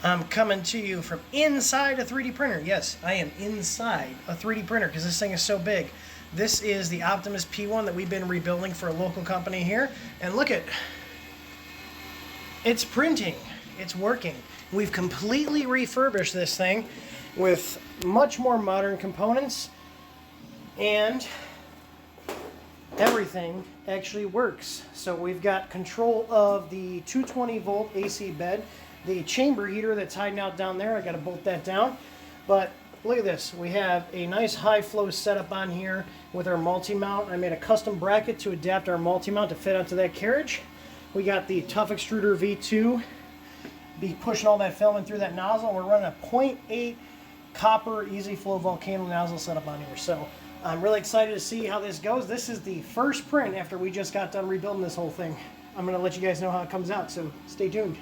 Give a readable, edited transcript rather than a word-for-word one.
I'm coming to you from inside a 3D printer. Yes, I am inside a 3D printer because this thing is so big. This is the Optimus P1 that we've been rebuilding for a local company here. And look at, it's printing. It's working. We've completely refurbished this thing with much more modern components, and everything actually works. So we've got control of the 220 volt AC bed, the chamber heater that's hiding out down there. I got to bolt that down. But look at this. We have a nice high flow setup on here with our multi-mount. I made a custom bracket to adapt our multi-mount to fit onto that carriage. We got the Tough Extruder V2, be pushing all that film in through that nozzle. We're running a 0.8 copper easy flow volcano nozzle setup on here. So I'm really excited to see how this goes. This is the first print after we just got done rebuilding this whole thing. I'm going to let you guys know how it comes out, so stay tuned.